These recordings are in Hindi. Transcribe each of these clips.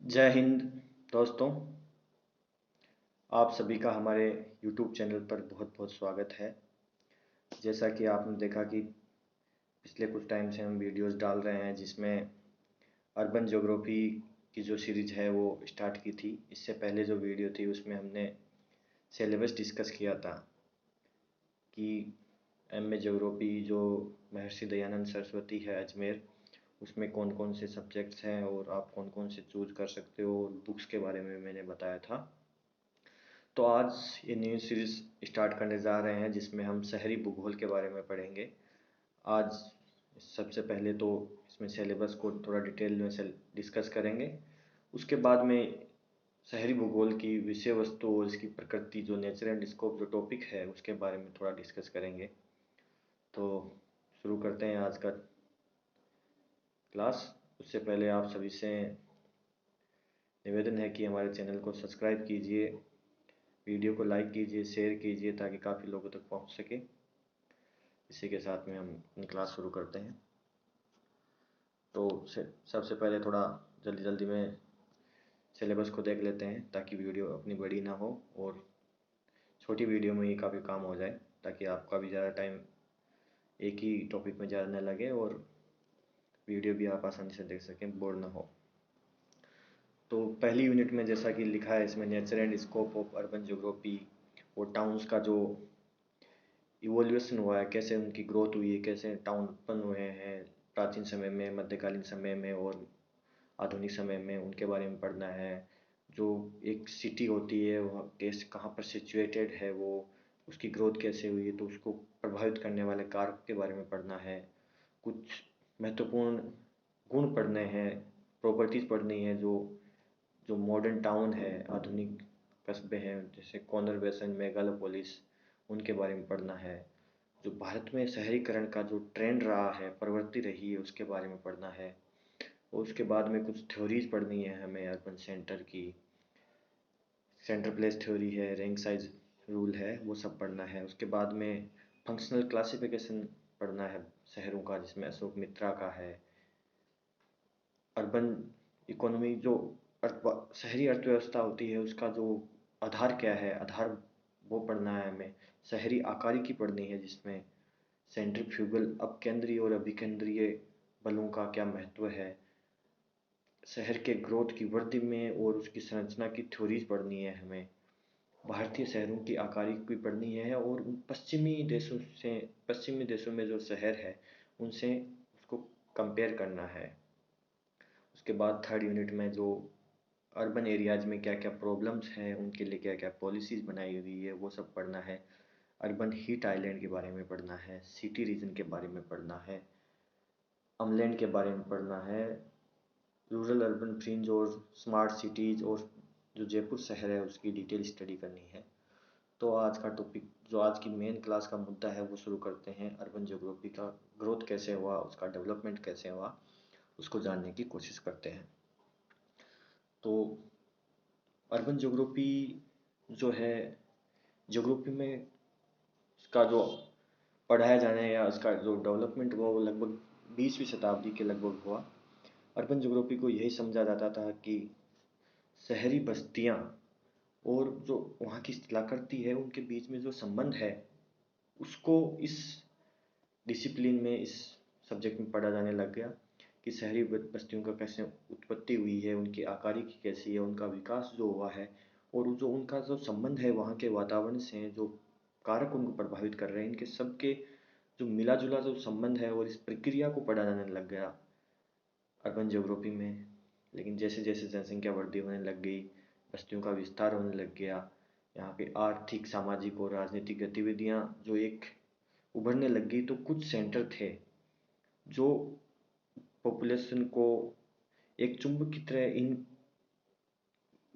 जय हिंद दोस्तों। आप सभी का हमारे YouTube चैनल पर बहुत बहुत स्वागत है। जैसा कि आपने देखा कि पिछले कुछ टाइम से हम वीडियोस डाल रहे हैं जिसमें अर्बन ज्योग्राफी की जो सीरीज़ है वो स्टार्ट की थी। इससे पहले जो वीडियो थी उसमें हमने सिलेबस डिस्कस किया था कि MA ज्योग्राफी जो महर्षि दयानंद सरस्वती है अजमेर, उसमें कौन कौन से सब्जेक्ट्स हैं और आप कौन कौन से चूज कर सकते हो, बुक्स के बारे में मैंने बताया था। तो आज ये न्यू सीरीज स्टार्ट करने जा रहे हैं जिसमें हम शहरी भूगोल के बारे में पढ़ेंगे। आज सबसे पहले तो इसमें सिलेबस को थोड़ा डिटेल में से डिस्कस करेंगे। उसके बाद में शहरी भूगोल की विषय वस्तु और इसकी प्रकृति, जो नेचर एंड स्कोप जो टॉपिक है, उसके बारे में थोड़ा डिस्कस करेंगे। तो शुरू करते हैं आज का क्लास। उससे पहले आप सभी से निवेदन है कि हमारे चैनल को सब्सक्राइब कीजिए, वीडियो को लाइक कीजिए, शेयर कीजिए ताकि काफ़ी लोगों तक पहुंच सके। इसी के साथ में हम अपनी क्लास शुरू करते हैं। तो सबसे पहले थोड़ा जल्दी जल्दी में सिलेबस को देख लेते हैं ताकि वीडियो अपनी बड़ी ना हो और छोटी वीडियो में ही काफ़ी काम हो जाए, ताकि आपका भी ज़्यादा टाइम एक ही टॉपिक में ज़्यादा ना लगे और वीडियो भी आप आसानी से देख सकें, बोर ना हो। तो पहली यूनिट में जैसा कि लिखा है इसमें, nature and scope of urban geography और टाउन्स का जो इवोल्यूशन हुआ है, कैसे उनकी ग्रोथ हुई है, कैसे टाउन उत्पन्न हुए हैं प्राचीन समय में, मध्यकालीन समय में और आधुनिक समय में, उनके बारे में पढ़ना है। जो एक सिटी होती है वह कैसे, कहाँ पर सिचुएटेड है, वो उसकी ग्रोथ कैसे हुई है, तो उसको प्रभावित करने वाले कारक के बारे में पढ़ना है। कुछ महत्वपूर्ण गुण पढ़ने हैं, प्रॉपर्टीज पढ़नी है जो जो मॉडर्न टाउन है, आधुनिक कस्बे हैं जैसे कॉन्वर्बेसन, मेगालोपोलिस, उनके बारे में पढ़ना है। जो भारत में शहरीकरण का जो ट्रेंड रहा है, प्रवृत्ति रही है, उसके बारे में पढ़ना है। और उसके बाद में कुछ थ्योरीज पढ़नी है हमें अर्बन सेंटर की। सेंटर प्लेस थ्योरी है, रैंक साइज रूल है, वो सब पढ़ना है। उसके बाद में फंक्शनल क्लासिफिकेशन पढ़ना है शहरों का, जिसमें अशोक मित्रा का है। अर्बन इकोनॉमी जो शहरी अर्थव्यवस्था होती है, उसका जो आधार क्या है, आधार वो पढ़ना है हमें। शहरी आकारिकी पढ़नी है जिसमें सेंट्रीफ्यूगल, अपकेंद्रीय और अभिकेंद्रीय बलों का क्या महत्व है। शहर के ग्रोथ की वृद्धि में और उसकी संरचना की थ्योरीज पढ़नी है हमें। भारतीय शहरों की आकारिकी भी पढ़नी है और पश्चिमी देशों में जो शहर है उनसे उसको कंपेयर करना है। उसके बाद थर्ड यूनिट में जो अर्बन एरियाज में क्या क्या प्रॉब्लम्स हैं, उनके लिए क्या क्या पॉलिसीज़ बनाई हुई है, वो सब पढ़ना है। अर्बन हीट आइलैंड के बारे में पढ़ना है, सिटी रीजन के बारे में पढ़ना है, अमलैंड के बारे में पढ़ना है, रूरल अर्बन फ्रिंज और स्मार्ट सिटीज़, और जो जयपुर शहर है उसकी डिटेल स्टडी करनी है। तो आज का टॉपिक, जो आज की मेन क्लास का मुद्दा है, वो शुरू करते हैं। अर्बन ज्योग्राफी का ग्रोथ कैसे हुआ, उसका डेवलपमेंट कैसे हुआ, उसको जानने की कोशिश करते हैं। तो अर्बन ज्योग्राफी जो है, ज्योग्राफी में इसका जो पढ़ाया जाने या इसका जो डेवलपमेंट हुआ वो लगभग 20वीं शताब्दी के लगभग हुआ। अर्बन ज्योग्राफी को यही समझा जाता था कि शहरी बस्तियाँ और जो वहाँ की स्थलाकृति है, उनके बीच में जो संबंध है, उसको इस डिसिप्लिन में, इस सब्जेक्ट में पढ़ा जाने लग गया कि शहरी बस्तियों का कैसे उत्पत्ति हुई है, उनकी आकारिकी कैसी है, उनका विकास जो हुआ है, और जो उनका जो संबंध है वहाँ के वातावरण से, जो कारक उनको प्रभावित कर रहे हैं, इनके सबके जो मिला जुला जो संबंध है और इस प्रक्रिया को पढ़ा जाने लग गया अर्बन ज्योग्राफी में। लेकिन जैसे जैसे जनसंख्या वृद्धि होने लग गई, बस्तियों का विस्तार होने लग गया, यहाँ पे आर्थिक, सामाजिक और राजनीतिक गतिविधियाँ जो एक उभरने लग गई, तो कुछ सेंटर थे जो पॉपुलेशन को एक चुंबक की तरह इन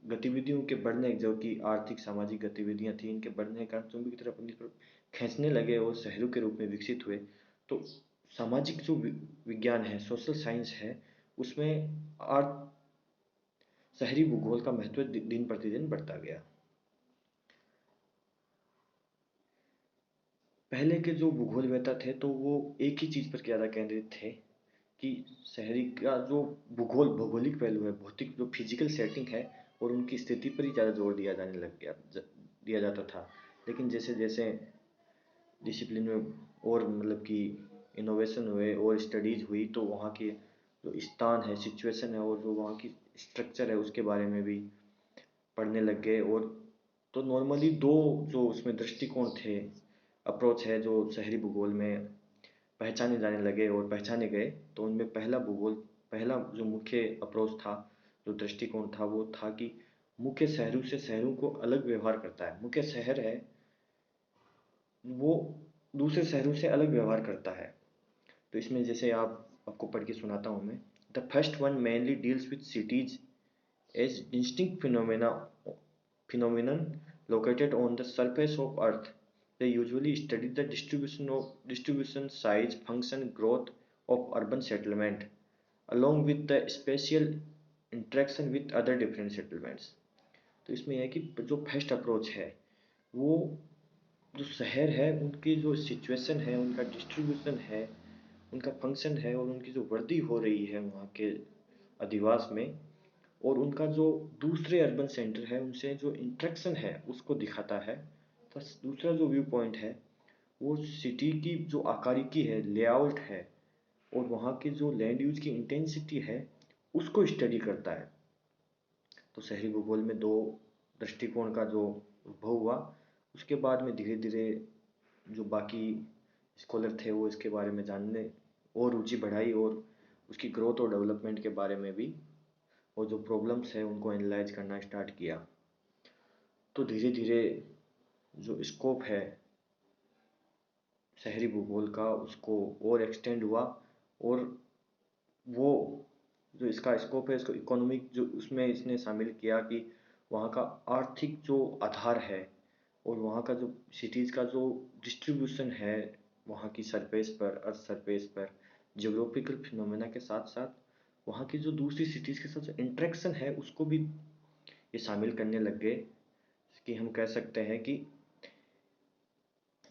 गतिविधियों के बढ़ने, जो कि आर्थिक सामाजिक गतिविधियां थी, इनके बढ़ने के कारण चुंबक की तरफ अपनी तरफ खींचने लगे और शहरों के रूप में विकसित हुए। तो सामाजिक जो विज्ञान है, सोशल साइंस है, उसमें आर्ट शहरी भूगोल का महत्व दिन प्रतिदिन बढ़ता गया। पहले के जो भूगोलवेत्ता थे तो वो एक ही चीज़ पर ज़्यादा केंद्रित थे कि शहरी का जो भौगोलिक पहलू है, भौतिक जो फिजिकल सेटिंग है और उनकी स्थिति पर ही ज़्यादा जोर दिया जाता था। लेकिन जैसे जैसे डिसिप्लिन में और मतलब कि इनोवेशन हुए और स्टडीज़ हुई, तो वहाँ के जो स्थान है, सिचुएशन है और जो वहाँ की स्ट्रक्चर है उसके बारे में भी पढ़ने लग गए। और तो नॉर्मली दो जो उसमें दृष्टिकोण थे, अप्रोच है जो शहरी भूगोल में पहचाने जाने लगे और पहचाने गए। तो उनमें पहला जो मुख्य अप्रोच था, जो दृष्टिकोण था, वो था कि मुख्य शहरों से शहरों को अलग व्यवहार करता है। मुख्य शहर है वो दूसरे शहरों से अलग व्यवहार करता है। तो इसमें जैसे आपको पढ़ के सुनाता हूँ मैं। The first one mainly deals with cities as distinct phenomenon located on the surface of Earth. They usually study the distribution, size, function, growth of urban settlement, along with the spatial interaction with other different settlements. तो इसमें यह है कि जो फर्स्ट अप्रोच है वो जो शहर है उनकी जो सिचुएशन है, उनका डिस्ट्रीब्यूशन है, उनका फंक्शन है और उनकी जो वृद्धि हो रही है वहाँ के अधिवास में, और उनका जो दूसरे अर्बन सेंटर है उनसे जो इंट्रैक्शन है उसको दिखाता है। तो दूसरा जो व्यू पॉइंट है वो सिटी की जो आकारिकी है, लेआउट है और वहाँ की जो लैंड यूज की इंटेंसिटी है उसको स्टडी करता है। तो शहरी भूगोल में दो दृष्टिकोण का जो उद्भव हुआ, उसके बाद में धीरे धीरे जो बाकी स्कॉलर थे वो इसके बारे में जानने और रुचि बढ़ाई और उसकी ग्रोथ और डेवलपमेंट के बारे में भी, और जो प्रॉब्लम्स है उनको एनालाइज करना स्टार्ट किया। तो धीरे धीरे जो स्कोप है शहरी भूगोल का उसको और एक्सटेंड हुआ, और वो जो इसका स्कोप है इसको इकोनॉमिक जो उसमें इसने शामिल किया कि वहाँ का आर्थिक जो आधार है और वहाँ का जो सिटीज़ का जो डिस्ट्रीब्यूशन है वहाँ की सरफेस पर, अर्थ सरफेस पर, जियोग्राफिकल फिनोमेना के साथ साथ वहाँ की जो दूसरी सिटीज़ के साथ जो इंटरेक्शन है उसको भी ये शामिल करने लग गए। कि हम कह सकते हैं कि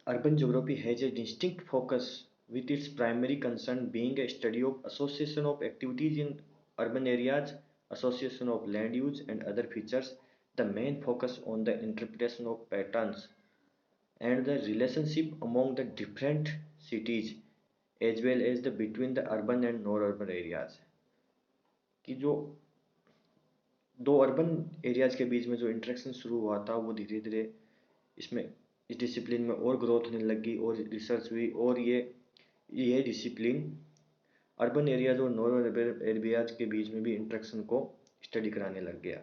urban geography has a distinct focus, with its primary concern being a study of association of activities in urban areas, association of land use and other features, the main focus on the interpretation of patterns and the relationship among the different cities as well as the between the urban and non-urban areas। कि जो दो अर्बन एरियाज के बीच में जो इंटरेक्शन शुरू हुआ था वो धीरे धीरे इसमें इस डिसिप्लिन में और ग्रोथ होने लगी और रिसर्च हुई, और ये डिसिप्लिन अर्बन एरियाज और नॉन अर्बन एरियाज के बीच में भी इंटरेक्शन को स्टडी कराने लग गया।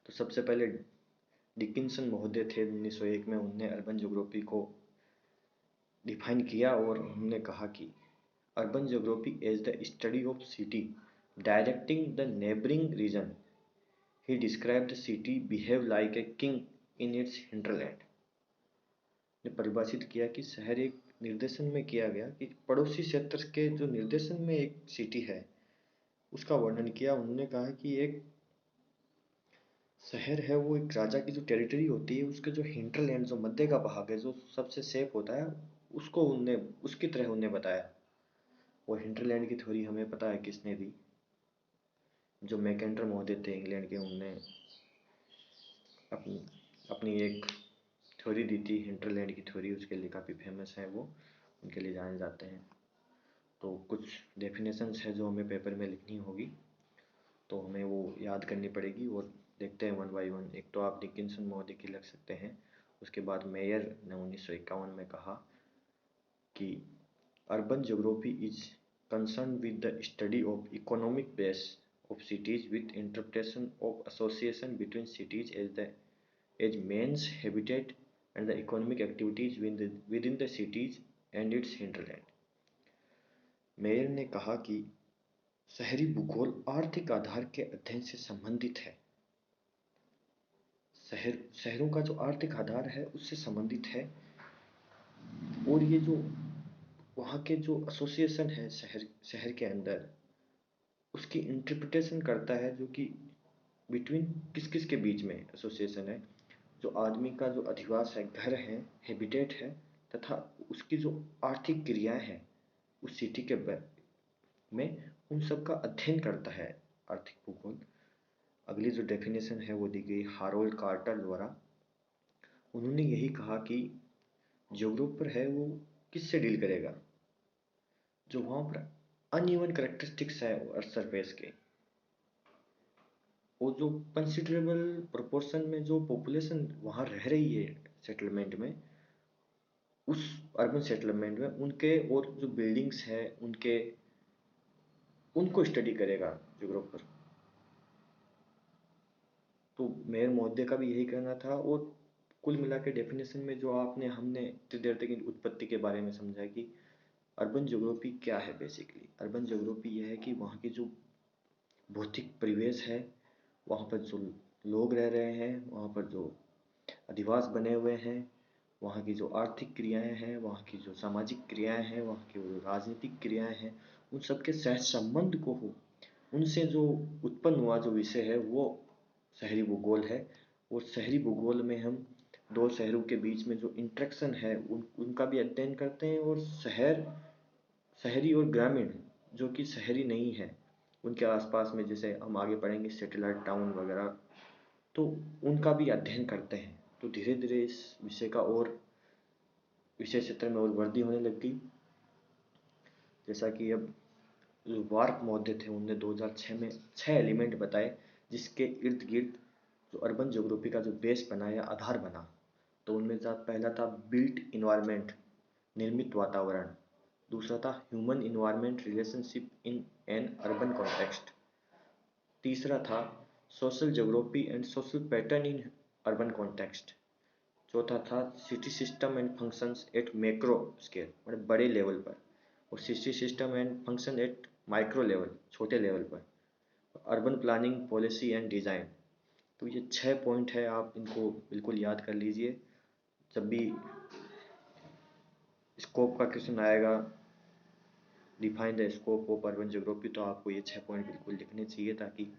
तो सबसे पहले डिकिंसन महोदय थे 1901 में, उन्होंने अर्बन ज्योग्राफी को डिफाइन किया और उन्होंने कहा कि urban geography as the study of city directing the neighbouring region. He describe the city behave like a king in its hinterland. ने परिभाषित किया कि शहर एक निर्देशन में किया गया कि पड़ोसी क्षेत्र के जो निर्देशन में एक सिटी है उसका वर्णन किया। उन्होंने कहा कि एक शहर है वो एक राजा की जो टेरिटरी होती है उसके जो हिंटरलैंड जो मध्य का भाग है जो सबसे सेफ होता है उसको उनने उसकी तरह उन्हें बताया। और हिंटरलैंड की थ्योरी हमें पता है किसने दी, जो मैकेंडर महोदय थे इंग्लैंड के, उनने अपनी अपनी एक थ्योरी दी थी हिंटरलैंड की थ्योरी, उसके लिए काफ़ी फेमस है वो, उनके लिए जाने जाते हैं। तो कुछ डेफिनेशंस है जो हमें पेपर में लिखनी होगी, तो हमें वो याद करनी पड़ेगी और देखते हैं वन बाय वन। एक तो आप डिकिंसन महोदय की लिख सकते हैं। उसके बाद मेयर ने 1951 में कहा कि urban geography is concern with the study of economic base of cities with interpretation of association between cities as man's habitat and the economic activities within the cities and its hinterland। Mayor ने कहा कि शहरी भूगोल आर्थिक आधार के अध्ययन से संबंधित है। शहरों का जो आर्थिक आधार है उससे संबंधित है, और ये जो वहाँ के जो एसोसिएशन है शहर के अंदर उसकी इंटरप्रिटेशन करता है, जो कि बिटवीन किस किस के बीच में एसोसिएशन है, जो आदमी का जो अधिवास है, घर है, हैबिटेट है, तथा उसकी जो आर्थिक क्रियाएं हैं उस सिटी के में उन सब का अध्ययन करता है आर्थिक भूगोल। अगली जो डेफिनेशन है वो दी गई हारोल्ड कार्टर द्वारा। उन्होंने यही कहा कि ज्योग्राफर है वो किससे डील करेगा, जो वहाँ पर अनइवन करेक्टरिस्टिक्स है अर्थ सरफेस के, और जो कंसिडरेबल प्रोपोर्शन में जो पॉपुलेशन वहाँ रह रही है सेटलमेंट में, उस अर्बन सेटलमेंट में उनके और जो बिल्डिंग्स है उनको स्टडी करेगा ज्योग्राफर। तो मेयर महोदय का भी यही कहना था। और कुल मिला के डेफिनेशन में जो हमने इतनी देर तक उत्पत्ति के बारे में समझा कि अर्बन ज्योग्राफी क्या है। बेसिकली अर्बन ज्योग्राफी यह है कि वहाँ की जो भौतिक परिवेश है, वहाँ पर जो लोग रह रहे हैं, वहाँ पर जो अधिवास बने हुए हैं, वहाँ की जो आर्थिक क्रियाएं हैं, वहाँ की जो सामाजिक क्रियाएं हैं, वहाँ की जो राजनीतिक क्रियाएं हैं, उन सबके सह संबंध को हो, उनसे जो उत्पन्न हुआ जो विषय है वो शहरी भूगोल है। और शहरी भूगोल में हम दो शहरों के बीच में जो इंटरेक्शन है उनका भी अध्ययन करते हैं। और शहरी और ग्रामीण जो कि शहरी नहीं है, उनके आसपास में जैसे हम आगे पढ़ेंगे सेटेलाइट टाउन वगैरह, तो उनका भी अध्ययन करते हैं। तो धीरे धीरे इस विषय का और विषय क्षेत्र में और वृद्धि होने लग गई। जैसा कि अब जो वार्क महोदय थे उनने 2006 में 6 एलिमेंट बताए जिसके इर्द गिर्द जो अर्बन ज्योग्राफी का जो बेस बना या आधार बना। तो उनमें पहला था बिल्ट इन्वायरमेंट, निर्मित वातावरण। दूसरा था human environment relationship in an urban context. तीसरा था social geography and social pattern in urban context. चौथा था city system and functions eight macro scale, मतलब बड़े लेवल पर। और city system and function at micro level, छोटे लेवल पर। Urban planning policy and design. तो ये 6 पॉइंट है, आप इनको बिल्कुल याद कर लीजिए। जब भी स्कोप का क्वेश्चन आएगा, define the scope of urban geography, तो आपको ये 6 पॉइंट बिल्कुल लिखने चाहिए, ताकि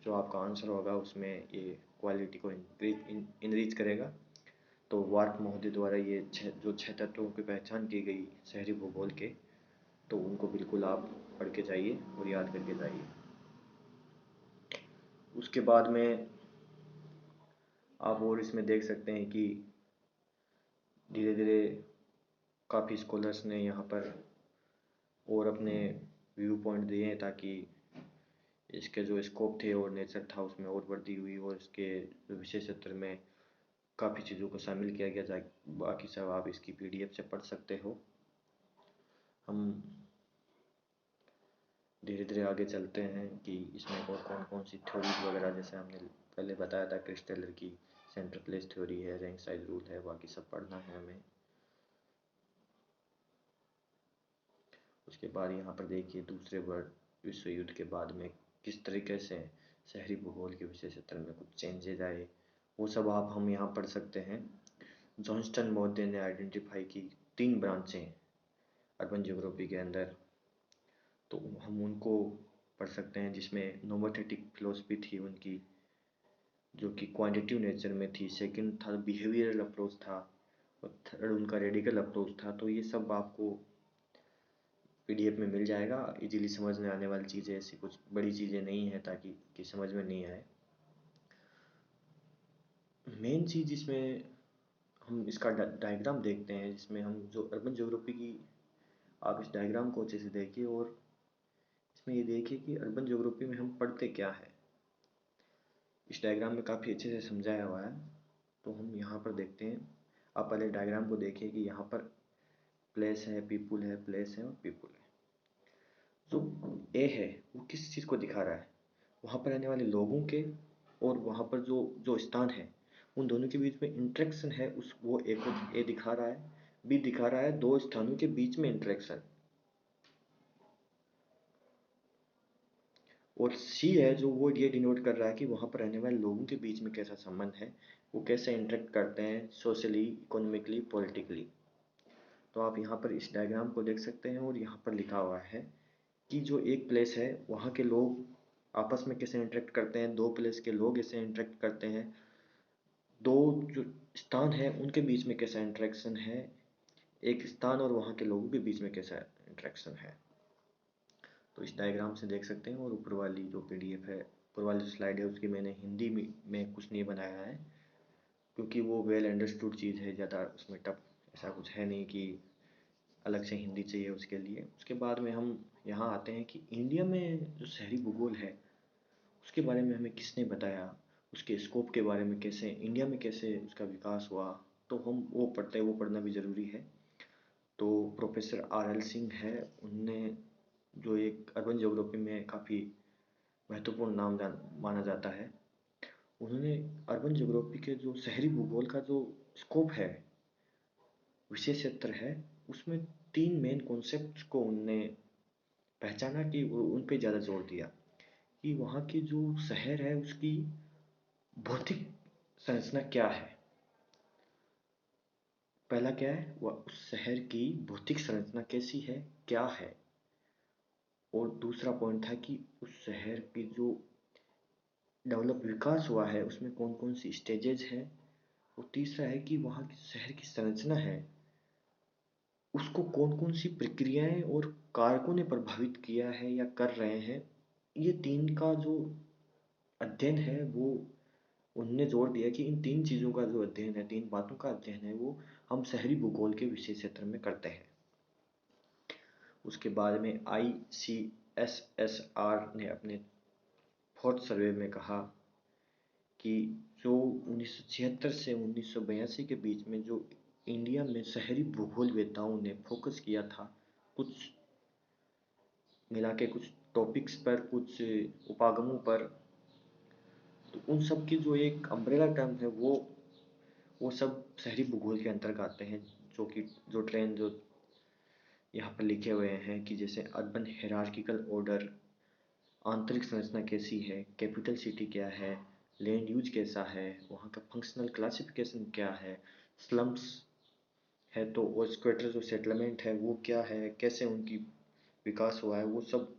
जो आपका आंसर होगा उसमें ये क्वालिटी को इनरीच करेगा। तो वार्क महोदय द्वारा ये जो 6 तत्वों की पहचान की गई शहरी भूगोल के, तो उनको बिल्कुल आप पढ़ के जाइए और याद करके जाइए। उसके बाद में आप और इसमें देख सकते हैं कि धीरे धीरे काफ़ी स्कॉलर्स ने यहाँ पर और अपने व्यू पॉइंट दिए हैं, ताकि इसके जो स्कोप थे और नेचर था उसमें और वृद्धि हुई, और इसके विषय क्षेत्र में काफ़ी चीज़ों को शामिल किया गया जाए। बाकी सब आप इसकी PDF से पढ़ सकते हो। हम धीरे धीरे आगे चलते हैं कि इसमें और कौन कौन सी थ्योरीज वगैरह, जैसे हमने पहले बताया था क्रिस्टेलर की सेंटर प्लेस थ्योरी है, रैंक साइज रूल है, बाकी सब पढ़ना है हमें। उसके बाद यहाँ पर देखिए दूसरे विश्व युद्ध के बाद में किस तरीके से शहरी भूगोल के विषय क्षेत्र में कुछ चेंजेज आए, वो सब हम यहाँ पढ़ सकते हैं। जॉनस्टन महोदय ने आइडेंटिफाई की 3 ब्रांचें अर्बन ज्योग्राफी के अंदर, तो हम उनको पढ़ सकते हैं, जिसमें नोमोथेटिक फिलोसफी थी उनकी, जो कि क्वांटिटिव नेचर में थी। सेकंड था बिहेवियरल अप्रोच था, और थर्ड उनका रेडिकल अप्रोच था। तो ये सब आपको PDF में मिल जाएगा। इजीली समझ में आने वाली चीज़ें, ऐसी कुछ बड़ी चीज़ें नहीं है ताकि कि समझ में नहीं आए। मेन चीज़ इसमें हम इसका डायग्राम देखते हैं, जिसमें हम जो अर्बन ज्योग्राफी की, आप इस डायग्राम को अच्छे से देखिए और इसमें ये देखिए कि अर्बन ज्योग्राफी में हम पढ़ते क्या है। इस डायग्राम में काफ़ी अच्छे से समझाया हुआ है। तो हम यहाँ पर देखते हैं, आप पहले डायग्राम को देखिए कि यहाँ पर प्लेस है, पीपुल है, प्लेस है और पीपुल है। जो ए है वो किस चीज़ को दिखा रहा है, वहाँ पर रहने वाले लोगों के, और वहाँ पर जो जो स्थान है उन दोनों के बीच में इंटरेक्शन है, उस वो ए को ए दिखा रहा है। बी दिखा रहा है दो स्थानों के बीच में इंटरेक्शन। और सी है जो वो ये डिनोट कर रहा है कि वहाँ पर रहने वाले लोगों के बीच में कैसा संबंध है, वो कैसे इंटरेक्ट करते हैं सोशली, इकोनॉमिकली, पॉलिटिकली। तो आप यहाँ पर इस डायग्राम को देख सकते हैं, और यहाँ पर लिखा हुआ है कि जो एक प्लेस है वहाँ के लोग आपस में कैसे इंटरेक्ट करते हैं, दो प्लेस के लोग कैसे इंटरेक्ट करते हैं, दो जो स्थान है उनके बीच में कैसा इंटरेक्शन है, एक स्थान और वहाँ के लोगों के बीच में कैसा इंटरेक्शन है। तो इस डायग्राम से देख सकते हैं। और ऊपर वाली जो PDF है, ऊपर वाली जो स्लाइड है, उसकी मैंने हिंदी में कुछ नहीं बनाया है, क्योंकि वो वेल अंडरस्टूड चीज़ है, ज़्यादा उसमें टफ ऐसा कुछ है नहीं कि अलग से हिंदी चाहिए उसके लिए। उसके बाद में हम यहाँ आते हैं कि इंडिया में जो शहरी भूगोल है उसके बारे में हमें किसने बताया, उसके स्कोप के बारे में, कैसे इंडिया में कैसे उसका विकास हुआ, तो हम वो पढ़ते हैं, वो पढ़ना भी ज़रूरी है। तो प्रोफेसर RL सिंह है, उनने जो एक अर्बन ज्योग्राफी में काफ़ी महत्वपूर्ण नाम माना जाता है, उन्होंने अर्बन ज्योग्राफी के जो शहरी भूगोल का जो स्कोप है, विशेष क्षेत्र है, उसमें 3 मेन कॉन्सेप्ट को उनने पहचाना कि उन पे ज़्यादा जोर दिया कि वहाँ की जो शहर है उसकी भौतिक संरचना क्या है। पहला क्या है, वह उस शहर की भौतिक संरचना कैसी है, क्या है। और दूसरा पॉइंट था कि उस शहर की जो डेवलप विकास हुआ है उसमें कौन कौन सी स्टेजेज हैं। और तीसरा है कि वहाँ की शहर की संरचना है, उसको कौन कौन सी प्रक्रियाएं और कारकों ने प्रभावित किया है या कर रहे हैं। ये 3 का जो अध्ययन है वो उनने जोर दिया कि इन 3 चीज़ों का जो अध्ययन है, 3 बातों का अध्ययन है, वो हम शहरी भूगोल के विशेष क्षेत्र में करते हैं। उसके बाद में ICSSR ने अपने 4th सर्वे में कहा कि जो 1976 से 1982 के बीच में जो इंडिया में शहरी भूगोलवेत्ताओं ने फोकस किया था, कुछ मिला के कुछ टॉपिक्स पर, कुछ उपागमों पर, तो उन सब की जो एक अम्ब्रेला टर्म है वो सब शहरी भूगोल के अंतर्गत आते हैं। जो कि जो ट्रेंड जो यहाँ पर लिखे हुए हैं कि जैसे अर्बन हायरार्किकल ऑर्डर, आंतरिक संरचना कैसी है, कैपिटल सिटी क्या है, लैंड यूज कैसा है, वहाँ का फंक्शनल क्लासिफिकेशन क्या है, स्लम्स है तो, और स्क्वेटर जो सेटलमेंट है वो क्या है, कैसे उनकी विकास हुआ है, वो सब।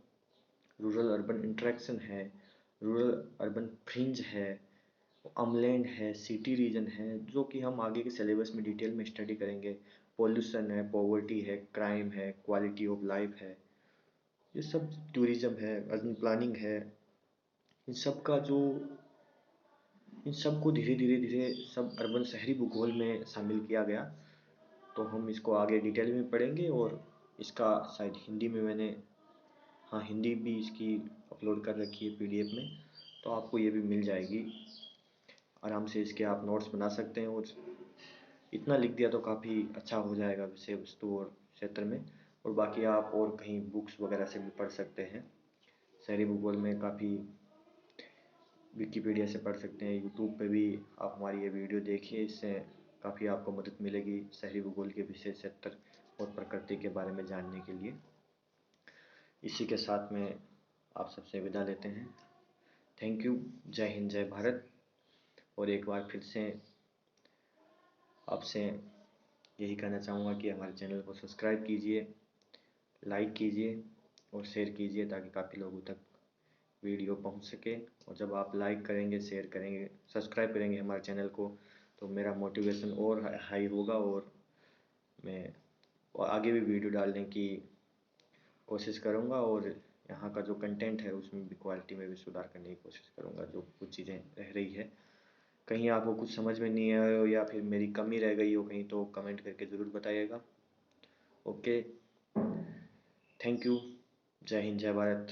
रूरल अर्बन इंटरेक्शन है, रूरल अर्बन फ्रिंज है, अमलैंड है, सिटी रीजन है, जो कि हम आगे के सिलेबस में डिटेल में स्टडी करेंगे। पॉल्यूशन है, पॉवर्टी है, क्राइम है, क्वालिटी ऑफ लाइफ है, ये सब टूरिज्म है, अर्बन प्लानिंग है। इन सब का जो इन सब को धीरे धीरे धीरे सब अर्बन शहरी भूगोल में शामिल किया गया। तो हम इसको आगे डिटेल में पढ़ेंगे। और इसका शायद हिंदी में मैंने, हाँ, हिंदी भी इसकी अपलोड कर रखी है PDF में, तो आपको ये भी मिल जाएगी। आराम से इसके आप नोट्स बना सकते हैं। और इतना लिख दिया तो काफ़ी अच्छा हो जाएगा विषय वस्तु और क्षेत्र में। और बाकी आप और कहीं बुक्स वगैरह से भी पढ़ सकते हैं। शहरी भूगोल में काफ़ी विकिपीडिया से पढ़ सकते हैं, यूट्यूब पे भी आप हमारी ये वीडियो देखिए, इससे काफ़ी आपको मदद मिलेगी शहरी भूगोल के विशेष क्षेत्र और प्रकृति के बारे में जानने के लिए। इसी के साथ में आप सबसे विदा लेते हैं। Thank you. जय हिंद, जय भारत। और एक बार फिर से आपसे यही कहना चाहूँगा कि हमारे चैनल को सब्सक्राइब कीजिए, लाइक कीजिए और शेयर कीजिए, ताकि काफ़ी लोगों तक वीडियो पहुंच सके। और जब आप लाइक करेंगे, शेयर करेंगे, सब्सक्राइब करेंगे हमारे चैनल को, तो मेरा मोटिवेशन और हाई होगा और मैं आगे भी वीडियो डालने की कोशिश करूंगा। और यहाँ का जो कंटेंट है उसमें भी क्वालिटी में भी सुधार करने की कोशिश करूंगा। जो कुछ चीज़ें रह रही है, कहीं आपको कुछ समझ में नहीं आया हो या फिर मेरी कमी रह गई हो कहीं, तो कमेंट करके ज़रूर बताइएगा। Okay, thank you. जय हिंद, जय भारत।